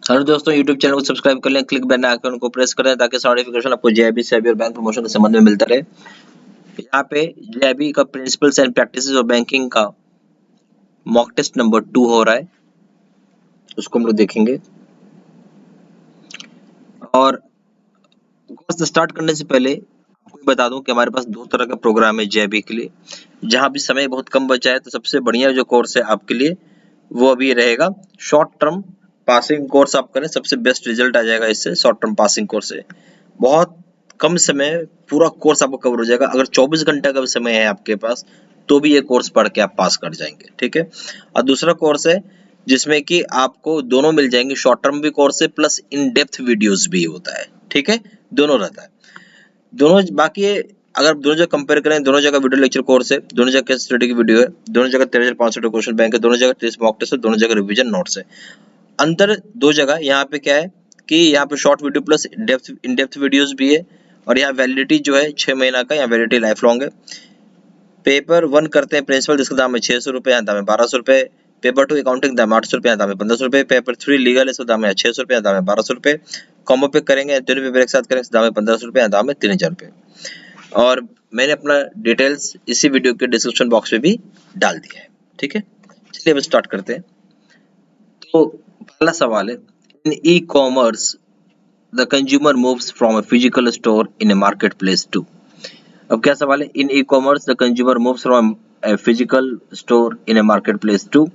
Hello दोस्तों, YouTube channel को subscribe कर लें, क्लिक बेल आइकन को प्रेस करें ताकि सारा नोटिफिकेशन आपको जेआईबी, सेबी और बैंक प्रमोशन के संबंध में मिलता रहे। यहाँ पे जेआईबी का principles and practices of banking का मॉक टेस्ट नंबर 2 हो रहा है, उसको हम लोग देखेंगे। और कोर्स स्टार्ट करने से पहले आपको बता दूं कि हमारे पास दो तरह का प्रोग्राम है जेआईबी के लिए। जहाँ भी समय बहुत कम बचा है तो सबसे बढ़िया जो कोर्स है आपके लिए वो अभी रहेगा शॉर्ट टर्म पासिंग कोर्स। आप करें, सबसे बेस्ट रिजल्ट आ जाएगा इससे। शॉर्ट टर्म पासिंग कोर्स है, बहुत कम समय पूरा कोर्स आपको कवर हो जाएगा। अगर 24 घंटे का भी समय है आपके पास तो भी ये कोर्स पढ़ के आप पास कर जाएंगे, ठीक है। और दूसरा कोर्स है जिसमें कि आपको दोनों मिल जाएंगे, शॉर्ट टर्म भी कोर्स है प्लस इन डेप्थ वीडियोस भी होता है, ठीक है, दोनों रहता है। दोनों बाकी अगर दोनों जगह कंपेयर करें, दोनों जगह वीडियो लेक्चर कोर्स है, दोनों जगह केस स्टडी की वीडियो है, दोनों जगह 13,500 क्वेश्चन बैंक है, दोनों जगह 30 मॉक टेस्ट है, दोनों जगह रिवीजन नोट्स है। अंतर दो जगह यहाँ पे क्या है कि यहाँ पे short video plus in depth videos भी है, और यहाँ वैलिडिटी जो है 6 महीना का, यहाँ वैलिडिटी लाइफ लॉन्ग है। पेपर 1 करते हैं प्रिंसिपल, जिसका दाम है 600 रुपये, यहाँ दाम है 1200 रुपये। पेपर 2 अकाउंटिंग दाम 800 रुपये, यहाँ दाम है 1500 रुपये। पेपर 3 लीगल है, इसका दाम है 600 रुपये, यहाँ दाम है 1200 रुपये। कॉम्बो पे करेंगे, दोनों पेपर एक साथ करेंगे, इसका दाम है 1500 रुपये, यहाँ दाम है 3000 रुपये। और मैंने अपना डिटेल्स इसी वीडियो के डिस्क्रिप्शन बॉक्स में भी डाल दिया है, ठीक है। चलिए अब स्टार्ट करते हैं। तो पहला सवाल है, in e commerce the consumer moves from a physical store in a market place to. अब क्या सवाल है, in e commerce the consumer moves from a physical store in a market place to.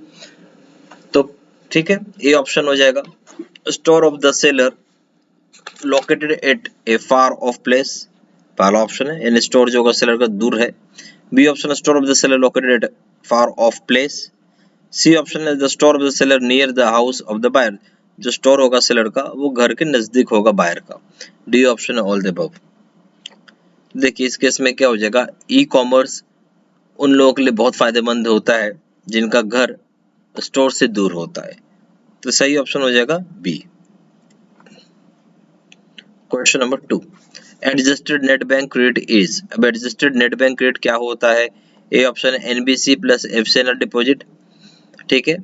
तो ठीक है, ये ऑप्शन हो जाएगा store of the seller located at a far off place, पहला ऑप्शन है, यानी स्टोर जो होगा सेलर का दूर है। B option, store of the seller located at far off place. C option है the store of the seller near the house of the buyer, जो स्टोर होगा सेलर का वो घर के नजदीक होगा बायर का। डी ऑप्शन है ऑल द अबव। देखिए इस केस में क्या हो जाएगा, ई कॉमर्स उन लोगों के लिए बहुत फायदेमंद होता है जिनका घर स्टोर से दूर होता है, तो सही ऑप्शन हो जाएगा B. Question number 2, adjusted net bank credit is. अब एडजस्टेड नेट बैंक क्रेडिट क्या होता है? ए ऑप्शन है एनबीसी प्लस एफसीएनआर डिपॉजिट, ठीक है।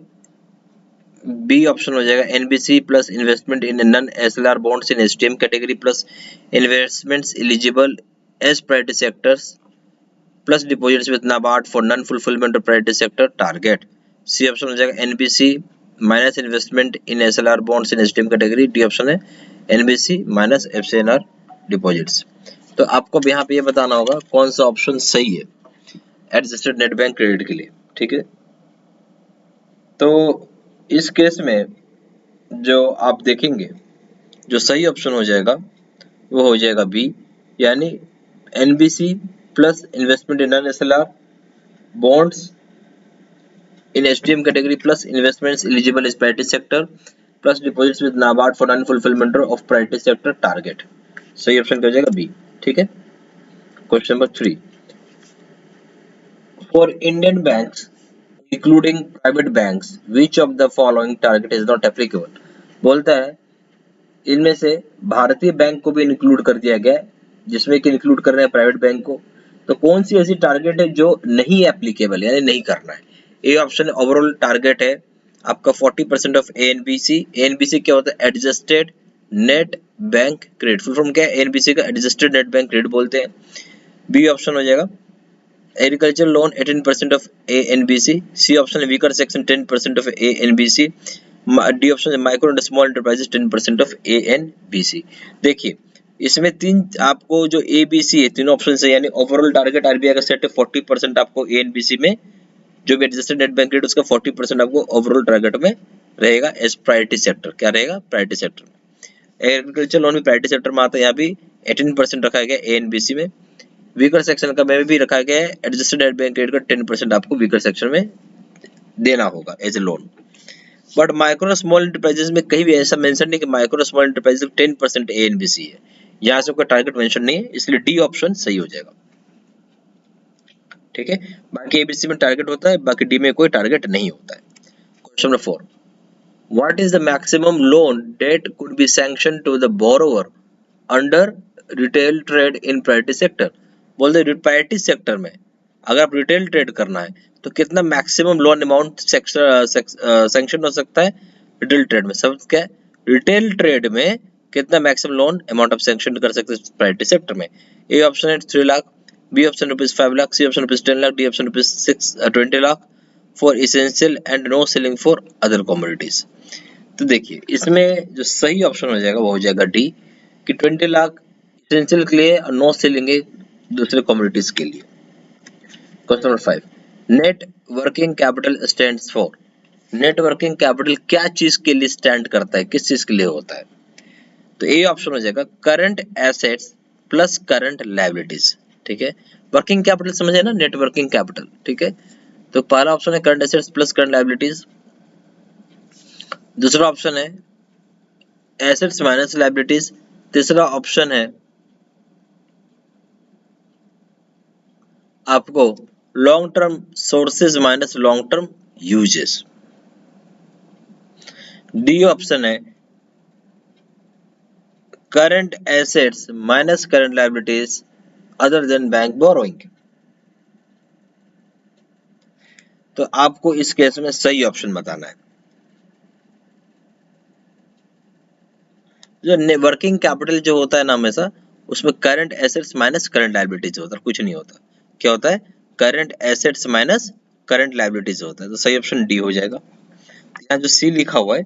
बी ऑप्शन हो जाएगा NBC plus investment in non SLR bonds in STM category plus investments eligible as priority sectors plus deposits with NABARD for non fulfilment of priority sector target. C option हो जाएगा NBC minus investment in SLR bonds in STM category. D option है NBC minus FCNR deposits. तो आपको यहाँ पे ये बताना होगा कौन सा ऑप्शन सही है एडजस्टेड नेट बैंक क्रेडिट के लिए, ठीक है। तो इस केस में जो आप देखेंगे, जो सही ऑप्शन हो जाएगा वो हो जाएगा बी, यानी NBC plus investment in SLR bonds in STM category plus investments eligible is priority sector plus deposits with NABARD for non fulfilment of priority sector target. सही ऑप्शन क्या हो जाएगा बी, ठीक है। Question number 3, for Indian banks including private banks which of the following target is not applicable. बोलता है इनमें से भारतीय बैंक को भी इंक्लूड कर दिया गया है, जिसमें कि इंक्लूड कर रहे हैं प्राइवेट बैंक को, तो कौन सी ऐसी टारगेट है जो नहीं एप्लीकेबल, यानी नहीं करना है। ए ऑप्शन ओवरऑल टारगेट है आपका 40% ऑफ एएनबीसी। एएनबीसी क्या होता है? Adjusted net bank credit, full form क्या है एएनबीसी का? एडजस्टेड नेट बैंक क्रेडिट बोलते हैं। बी ऑप्शन हो जाएगा agriculture loan 18% of ANBC. C option है weaker section 10% of ANBC. D option है micro and small enterprises 10% of ANBC. देखिए इसमें तीन आपको जो एबीसी है, तीनों ऑप्शन है, यानी ओवरऑल टारगेट आरबीआई का सेट है 40% आपको एएनबीसी में, जो भी एडजस्टेड नेट बैंक क्रेडिट उसका 40% आपको ओवरऑल टारगेट में रहेगा एज प्रायोरिटी सेक्टर। क्या रहेगा? प्रायोरिटी सेक्टर में। एग्रीकल्चर लोन भी प्रायोरिटी सेक्टर में आता है, यहाँ भी 18% रखा गया एएनबीसी में। वीकर सेक्शन का में भी रखा गया है एडजस्टेड नेट बैंक क्रेडिट का 10% आपको वीकर सेक्शन में देना होगा as a loan. But micro small enterprises में कहीं भी ऐसा मेंशन नहीं कि माइक्रो स्मॉल एंटरप्राइजेस 10% एएनबीसी है, यहाँ से कोई टारगेट मेंशन नहीं है, इसलिए डी ऑप्शन सही हो जाएगा, ठीक है। बाकी एबीसी में टारगेट होता है, बाकी डी में कोई टारगेट नहीं होता है। Question number 4, what is the maximum loan that could be sanction to the borrower under retail trade in priority sector. बोलते प्रायोरिटी सेक्टर में अगर आप रिटेल ट्रेड करना है तो कितना मैक्सिमम लोन अमाउंट सैंक्शन हो सकता है रिटेल ट्रेड में। सब क्या है? रिटेल ट्रेड में कितना maximum loan amount of sanction कर सकते हैं प्राइवेट सेक्टर में? ए ऑप्शन है 3 lakh, B option ₹5 lakh, C option ₹10 lakh, D option ₹20 lakh for essential and no ceiling for other commodities. तो देखिए इसमें जो सही ऑप्शन हो जाएगा वो हो जाएगा डी, कि 20 लाख इसेंशियल के लिए और नो सेलिंग है दूसरे कमोडिटीज के लिए। Question number 5, net working capital stands for. Net working capital क्या चीज के लिए स्टैंड करता है, किस चीज के लिए होता है? तो ए ऑप्शन हो जाएगा current assets plus current liabilities. ठीक है, वर्किंग कैपिटल समझे ना, नेट वर्किंग कैपिटल। ठीक है, तो पहला ऑप्शन है current assets plus current liabilities, दूसरा ऑप्शन है एसेट्स माइनस लायबिलिटीज, तीसरा ऑप्शन है आपको long term sources minus long term uses, D option है current assets minus current liabilities other than bank borrowing. तो आपको इस केस में सही ऑप्शन बताना है। जो वर्किंग कैपिटल जो होता है ना हमेशा, उसमें current assets minus current liabilities होता है, कुछ नहीं होता। क्या होता है? Current assets minus current liabilities होता है। तो सही ऑप्शन डी हो जाएगा। यहाँ जो सी लिखा हुआ है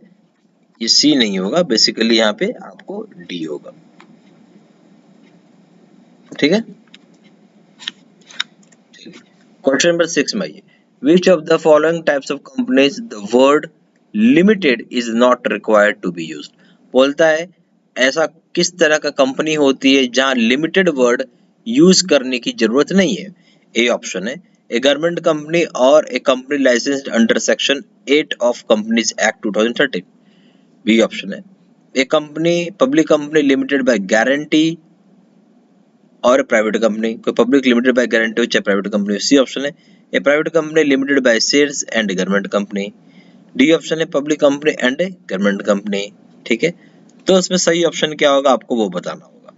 ये सी नहीं होगा, बेसिकली यहाँ पे आपको डी होगा। ठीक है, क्वेश्चन नंबर 6 में आइए, which of the following types of companies the word limited is not required to be used. बोलता है ऐसा किस तरह का कंपनी होती है जहां लिमिटेड वर्ड यूज करने की जरूरत नहीं है? ए ऑप्शन है ए गवर्नमेंट कंपनी और a company licensed under section 8 of companies act 2013। B option है a company public company limited by guarantee और प्राइवेट कंपनी, कोई पब्लिक लिमिटेड बाय गारंटी हो चाहे प्राइवेट कंपनी हो। सी ऑप्शन है a private company limited by shares and government company, D option है public company and government company. ठीक है, तो इसमें सही ऑप्शन क्या होगा आपको वो बताना होगा।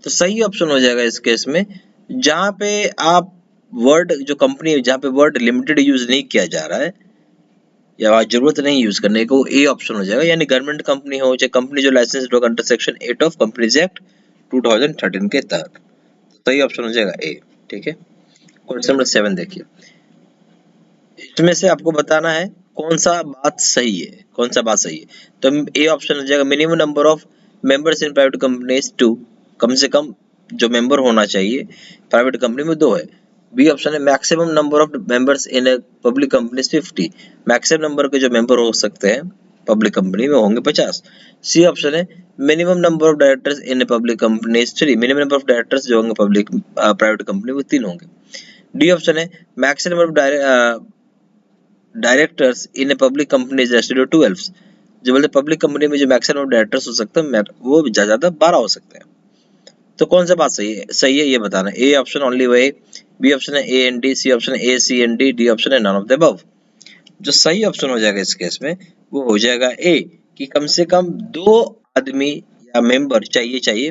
तो सही ऑप्शन हो जाएगा इस केस में जहां पे आप वर्ड जो कंपनी है जहां पे वर्ड लिमिटेड यूज नहीं किया जा रहा है या जरूरत नहीं यूज करने को, ए ऑप्शन हो जाएगा। यानी गवर्नमेंट कंपनी हो चाहे कंपनी जो लाइसेंस होगा under section 8 of companies act 2013 के तहत, सही ऑप्शन हो जाएगा ए। ठीक है, क्वेश्चन नंबर 7 देखिए, इसमें से आपको बताना है कौन सा बात सही है, कौन सा बात सही है। तो ए ऑप्शन हो जाएगा minimum number of members in private companies 2, कम से कम जो मेंबर होना चाहिए प्राइवेट कंपनी में 2 है। बी ऑप्शन है maximum number of members in a public companies 50, maximum number के जो मेंबर हो सकते हैं पब्लिक कंपनी में होंगे 50। सी ऑप्शन है minimum number of directors in a public companies 3, minimum number of directors जो होंगे पब्लिक प्राइवेट कंपनी में 3 होंगे। डी ऑप्शन है maximum number of directors in a public company is restricted to 12, जो बोलते पब्लिक कंपनी में जो मैक्सिमम डायरेक्टर्स हो सकते हैं वो ज्यादा 12 हो सकते हैं। तो कौन सा बात सही है? सही है ये बताना। A option only way, B option है A and D, C option है A C and D, D option है नन ऑफ द अबव। जो सही ऑप्शन हो जाएगा इस केस में वो हो जाएगा ए, कि कम से कम 2 आदमी या मेंबर चाहिए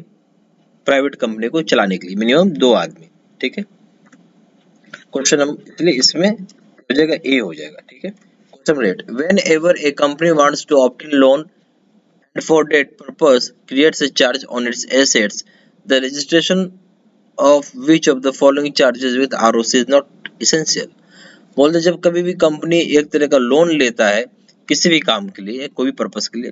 प्राइवेट कंपनी को चलाने के लिए, मिनिमम 2 आदमी। ठीक है, क्वेश्चन नंबर इसलिए इसमें हो जाएगा ए हो जाएगा। ठीक है, question eight, whenever a company wants to obtain loan and for that purpose creates a charge on its assets, the registration of which of the following charges with ROC is not essential। बोलते जब कभी भी company एक तरह का loan लेता है किसी भी काम के लिए कोई भी पर्पस के लिए,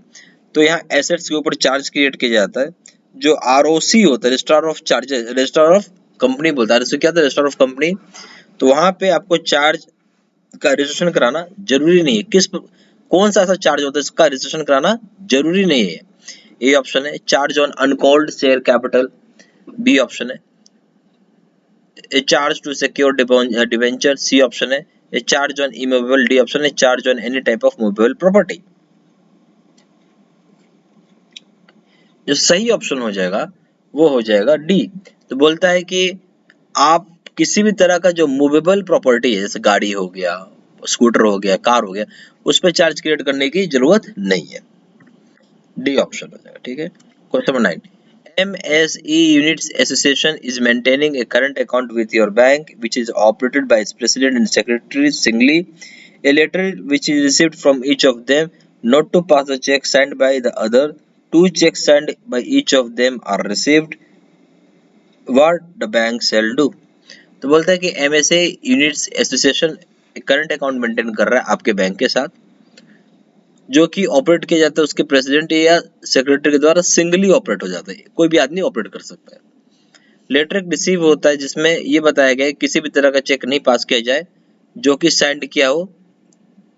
तो यहाँ एसेट्स के ऊपर चार्ज क्रिएट किया जाता है जो ROC होता है, registrar of charges, registrar of company बोलता है। क्या था? Registrar of company. तो वहां पे आपको चार्ज का रजिस्ट्रेशन कराना जरूरी नहीं है। कौन सा ऐसा चार्ज होता है इसका रजिस्ट्रेशन कराना जरूरी नहीं है? ए ऑप्शन है charge on uncalled share capital, B option है a charge to secure debenture, C option है a charge on immovable, D option है charge on any type of movable property. जो सही ऑप्शन हो जाएगा वो हो जाएगा डी। तो बोलता है कि आप किसी भी तरह का जो मूवेबल प्रॉपर्टी है जैसे गाड़ी हो गया, स्कूटर हो गया, कार हो गया, उस पर चार्ज क्रिएट करने की जरूरत नहीं है। डी ऑप्शन हो जाएगा। ठीक है, question number 9, MSE Units Association is maintaining a current account with your bank which is operated by its president and secretary singly. A letter which is received from each of them not to pass the check signed by the other. Two checks signed by each of them are received. What the bank shall do? तो बोलता है कि MSA units association current account maintain कर रहा है आपके bank के साथ, जो कि ऑपरेट किया जाता है उसके प्रेसिडेंट या सेक्रेटरी के द्वारा सिंगली ऑपरेट हो जाता है, कोई भी आदमी ऑपरेट कर सकता है। लेटर एक रिसीव होता है जिसमें ये बताया गया है किसी भी तरह का चेक नहीं पास किया जाए जो कि साइंड किया हो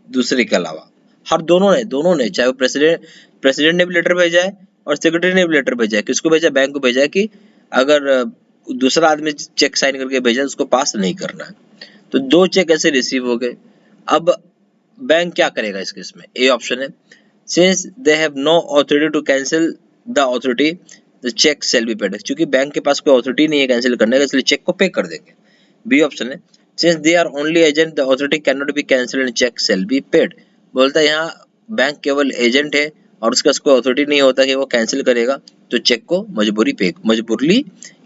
दूसरे के अलावा। हर दोनों ने चाहे वो प्रेसिडेंट ने भी लेटर भेजा है और सेक्रेटरी ने भी लेटर भेजा है, किसको भेजा है? बैंक को भेजा है कि अगर दूसरा आदमी चेक साइन करके भेजा है उसको पास नहीं करना है। तो दो चेक ऐसे रिसीव हो गए। अब बैंक क्या करेगा इस केस में? ए ऑप्शन है, since they have no authority to cancel the authority the cheque shall be paid, क्योंकि बैंक के पास कोई ऑथोरिटी नहीं है कैंसिल करने का, इसलिए चेक को पे कर देंगे। बी ऑप्शन है, since they are only agent the authority cannot be cancelled and cheque shall be paid. बोलता है यहाँ बैंक केवल एजेंट है और उसका कोई ऑथोरिटी नहीं होता कि वो कैंसिल करेगा, तो चेक को मजबूरली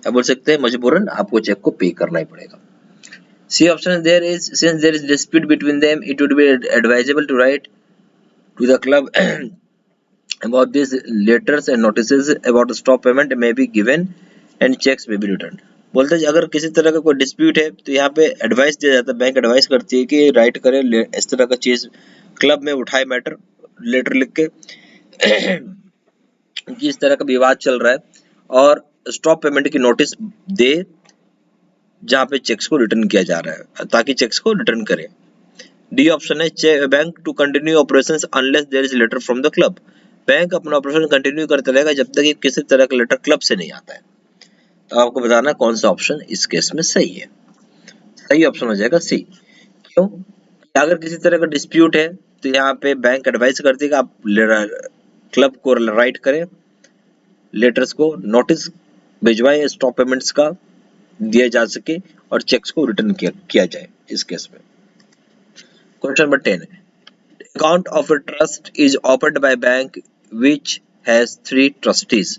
या बोल सकते हैं मजबूरन आपको चेक को पे करना ही पड़ेगा। C option, since there is dispute between them, it would be advisable to write to the club about these letters and notices about stop payment may be given and checks may be returned। बोलते हैं अगर किसी तरह का कोई dispute है तो यहाँ पे एडवाइस दिया जाता है, बैंक एडवाइस करती है कि राइट करें इस तरह का चीज, क्लब में उठाए मैटर, लेटर लिख के कि इस तरह का विवाद चल रहा है और स्टॉप पेमेंट की नोटिस दे जहाँ पे चेक्स को रिटर्न किया जा रहा है ताकि चेक्स को रिटर्न करें। डी ऑप्शन है, bank to continue operations unless there is letter from the club. Bank अपना ऑपरेशन कंटिन्यू करता रहेगा जब तक कि किसी तरह का लेटर क्लब से नहीं आता है। तो आपको बताना है कौन सा ऑप्शन इस केस में सही है। सही ऑप्शन हो जाएगा सी। क्यों? अगर किसी तरह का डिस्प्यूट है तो यहाँ पे बैंक एडवाइस करती है कि आप क्लब को राइट करें, लेटर्स को नोटिस भिजवाएं स्टॉप पेमेंट्स का दिया जा सके और चेक्स को रिटर्न किया जाए इस केस में। Question number 10, account of a trust is opened by bank which has 3 trustees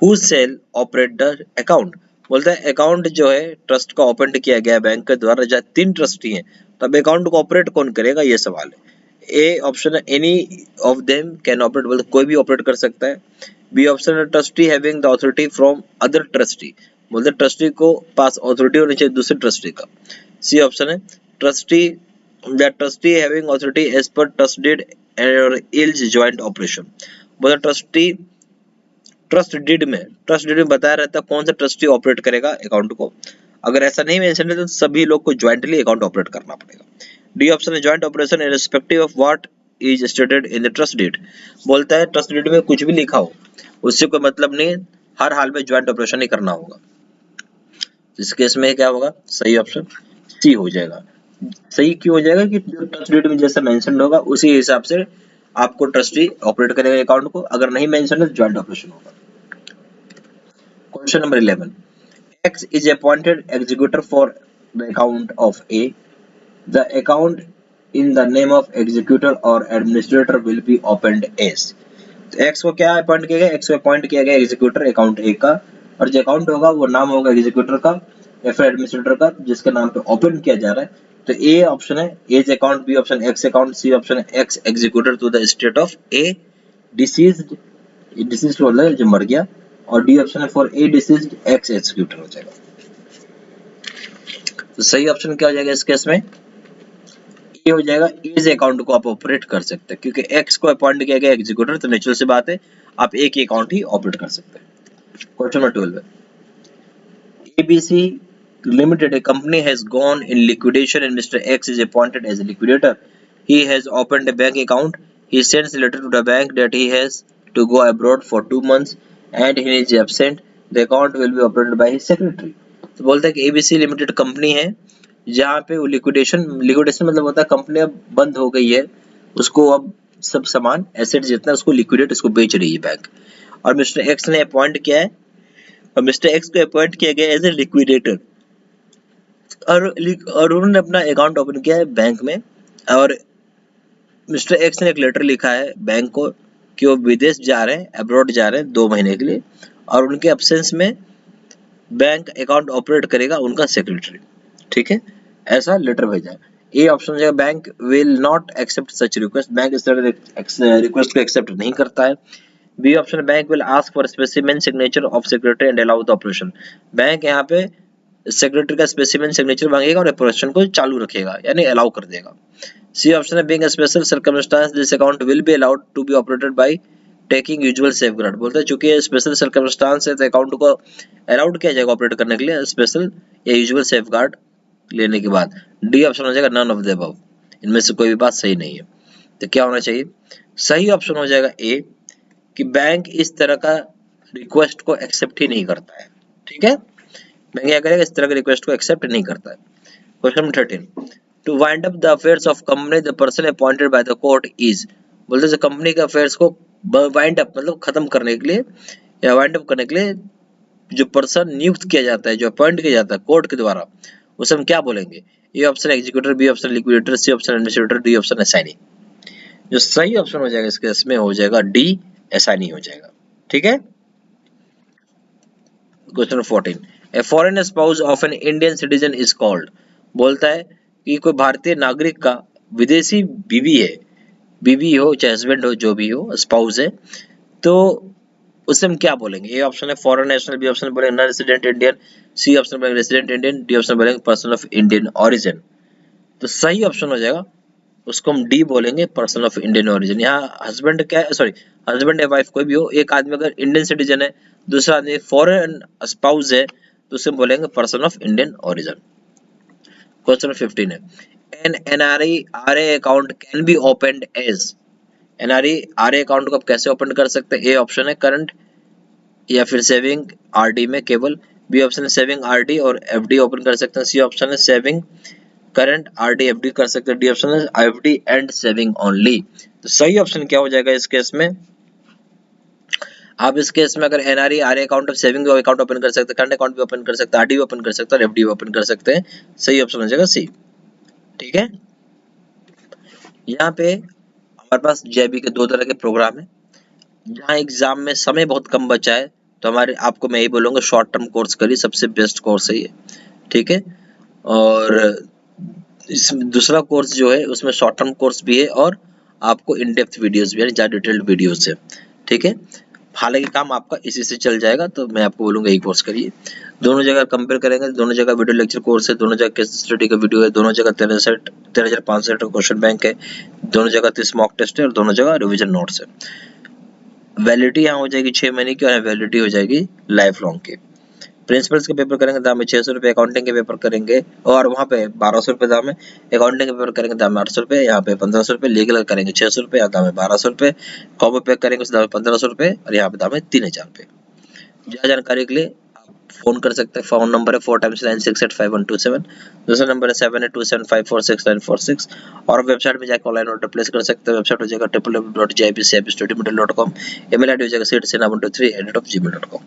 who shell operate the account. बोलता है अकाउंट जो है ट्रस्ट का ओपन किया गया बैंक के द्वारा जहाँ 3 ट्रस्टी हैं, तब अकाउंट को ऑपरेट कौन करेगा ये सवाल है। ए ऑप्शन है, any of them can operate, बोलते कोई भी ऑपरेट कर सकता है। बी ऑप्शन है, trustee having the authority from other trustee, बोलते ट्रस्टी को पास अथॉरिटी होनी चाहिए दूसरे ट्रस्टी का। सी ऑप्शन है, trustee having authority as per trust deed और इल्स जॉइंट ऑपरेशन, बोलते ट्रस्ट डीड में बताया रहता है कौन सा ट्रस्टी ऑपरेट करेगा अकाउंट को। अगर ऐसा नहीं मेंशन है तो सभी लोग को ज्वाइंटली अकाउंट ऑपरेट करना पड़ेगा। डी ऑप्शन है, joint operation irrespective of what is stated in the trust deed, बोलता है ट्रस्ट डीड में कुछ भी लिखा हो उससे कोई मतलब नहीं, हर हाल में ज्वाइंट ऑपरेशन ही करना होगा। इस केस में क्या होगा? सही ऑप्शन सी हो जाएगा। सही क्यों हो जाएगा कि जो ट्रस्ट डीड में जैसा मेंशन होगा उसी हिसाब से आपको ट्रस्टी ऑपरेट करेगा अकाउंट को, अगर नहीं मेंशन है तो ज्वाइंट ऑपरेशन होगा। Question number 11, X is appointed executor for the account of A. The account in the name of executor or administrator will be opened as। तो X को क्या अपॉइंट किया गया? X को अपॉइंट किया गया एग्जीक्यूटर अकाउंट A का, और जो अकाउंट होगा वो नाम होगा एग्जीक्यूटर का या फिर एडमिनिस्ट्रेटर का जिसके नाम पे ओपन किया जा रहा है। तो ए ऑप्शन है as account, B option ex account, C option ex executor to the estate of a deceased, deceased मतलब जो मर गया, और डी ऑप्शन है for a deceased ex executor हो जाएगा। तो सही ऑप्शन क्या हो जाएगा इस केस में? ए हो जाएगा। एज अकाउंट को आप ऑपरेट कर सकते हैं क्योंकि एक्स को अपॉइंट किया गया एग्जीक्यूटर, तो नेचुरल सी बात है आप एक ही अकाउंट ही ऑपरेट कर सकते हैं। Question number 12, ABC Limited, a company has gone in liquidation and Mr. X is appointed as a liquidator. He has opened a bank account. He sends a letter to the bank that he has to go abroad for 2 months and he is absent. The account will be operated by his secretary. तो बोलता है कि ABC limited company है जहाँ पे वो liquidation मतलब होता है कंपनी अब बंद हो गई है, उसको अब सब सामान एसेट जितना उसको लिक्विडेट उसको बेच रही है बैंक, और मिस्टर एक्स ने अपॉइंट किया है और मिस्टर एक्स को अपॉइंट किया गया एज ए लिक्विडेटर, और उन्होंने अपना अकाउंट ओपन किया है बैंक में, और मिस्टर एक्स ने एक लेटर लिखा है बैंक को कि वो विदेश जा रहे हैं, अब्रॉड जा रहे हैं 2 महीने के लिए, और उनके एब्सेंस में बैंक अकाउंट ऑपरेट करेगा उनका सेक्रेटरी। ठीक है, ऐसा लेटर भेजा है। ए ऑप्शन हो जाएगा bank will not accept such request, bank इस तरह के रिक्वेस्ट को एक्सेप्ट नहीं करता है। B option bank will ask for specimen signature of secretary and allow the operation, bank यहाँ पे सेक्रेटरी का स्पेसिमेन सिग्नेचर मांगेगा और ऑपरेशन को चालू रखेगा यानी अलाउ कर देगा। सी ऑप्शन है being a special circumstance this account will be allowed to be operated by taking usual safeguard, बोलते हैं चूंकि ये स्पेशल सर्कमस्टांस है तो अकाउंट को अलाउड किया जाएगा ऑपरेट करने के लिए स्पेशल या यूजुअल सेफगार्ड लेने के बाद। डी ऑप्शन हो जाएगा नन ऑफ द अबव, इनमें से कोई भी बात सही नहीं है। तो क्या होना चाहिए, सही ऑप्शन हो जाएगा ए कि बैंक इस तरह का रिक्वेस्ट को एक्सेप्ट ही नहीं करता है। ठीक है, बैंक क्या करेगा, इस तरह के रिक्वेस्ट को एक्सेप्ट नहीं करता है। Question number 13, to wind up the affairs of company the person appointed by the court is, बोलते हैं कंपनी के अफेयर्स को वाइंड अप मतलब खत्म करने के लिए या वाइंड अप करने के लिए जो पर्सन नियुक्त किया जाता है, जो अपॉइंट किया जाता है कोर्ट के द्वारा, उसे हम क्या बोलेंगे। A option executor, B option liquidator, C option administrator, D option assignee. जो सही ऑप्शन हो जाएगा इस केस में हो जाएगा डी, असाइनी हो जाएगा। ठीक है, question number 14, a foreign spouse of an Indian citizen is called, बोलता है कि कोई भारतीय नागरिक का विदेशी बीवी है, बीवी हो चाहे हस्बैंड हो जो भी हो, स्पाउस है, तो उसे हम क्या बोलेंगे। ए ऑप्शन है फॉरेन नेशनल, बी ऑप्शन बोलेंगे non resident Indian, C option बोलेंगे रेजिडेंट इंडियन, डी ऑप्शन बोलेंगे पर्सन ऑफ इंडियन ओरिजिन। तो सही ऑप्शन हो जाएगा उसको हम डी बोलेंगे, पर्सन ऑफ इंडियन ओरिजिन। यहाँ हस्बैंड क्या है, सॉरी हस्बैंड या वाइफ कोई भी हो, एक आदमी अगर इंडियन सिटीजन है, दूसरा आदमी फॉरेन स्पाउस है, तो उसे बोलेंगे person of Indian origin. Question 15 है, an NRE RA account can be opened as, NRE RA account को आप कैसे ओपन कर सकते हैं। ए ऑप्शन है करंट या फिर सेविंग आरडी में केवल, बी ऑप्शन है सेविंग आरडी और एफडी ओपन कर सकते हैं, सी ऑप्शन है सेविंग करंट आरडी एफडी कर सकते हैं, डी ऑप्शन है एफडी एंड सेविंग ओनली। तो सही ऑप्शन क्या हो जाएगा इस केस में, आप इस केस में अगर NRE RA account saving account open कर सकते हैं, करंट अकाउंट भी ओपन कर सकते हैं, आरडी भी ओपन कर सकते हैं और एफडी भी ओपन कर सकते हैं। सही ऑप्शन हो जाएगा सी। ठीक है, यहाँ पे हमारे पास जेबी के दो तरह के प्रोग्राम है, जहाँ एग्जाम में समय बहुत कम बचा है तो हमारे आपको मैं यही बोलूँगा शॉर्ट टर्म कोर्स करिए, सबसे बेस्ट कोर्स है ये। ठीक है, और इस दूसरा कोर्स जो है उसमें शॉर्ट टर्म कोर्स भी है और आपको इन डेप्थ वीडियोस भी है, ज़्यादा डिटेल्ड वीडियोस है। ठीक है, हालांकि काम आपका इसी से चल जाएगा, तो मैं आपको बोलूँगा यही कोर्स करिए। दोनों जगह कंपेयर करेंगे, दोनों जगह वीडियो लेक्चर कोर्स है, दोनों जगह केस स्टडी का वीडियो है, दोनों जगह 13,500 का क्वेश्चन बैंक है, दोनों जगह 30 मॉक टेस्ट है और दोनों जगह रिविजन नोट्स है। वैलिडिटी यहाँ हो जाएगी 6 महीने की और वैलिडिटी हो जाएगी लाइफ लॉन्ग की। प्रिंसिपल्स के पेपर करेंगे दाम में 600 रुपये, अकाउंटिंग के पेपर करेंगे और वहाँ पे 1200 रुपये दाम है, अकाउंटिंग के पेपर करेंगे दाम में 800 रुपये, यहाँ पे 1500 रुपये, लीगल करेंगे 600 रुपये, यहाँ दाम है 1200 रुपये, कॉपी पैक करेंगे उस दाम में 1500 रुपये और यहाँ पे दाम है 3000 रुपये। ज़्यादा जानकारी के लिए आप फोन कर सकते हैं, फोन नंबर है 4 times 9685127, दूसरा नंबर है 7827546946 और वेबसाइट में जाकर ऑनलाइन ऑर्डर प्लेस कर सकते हैं। वेबसाइट हो जाएगा www.jibcapstudymetal.com, email ID हो जाएगा seedsena123@gmail.com।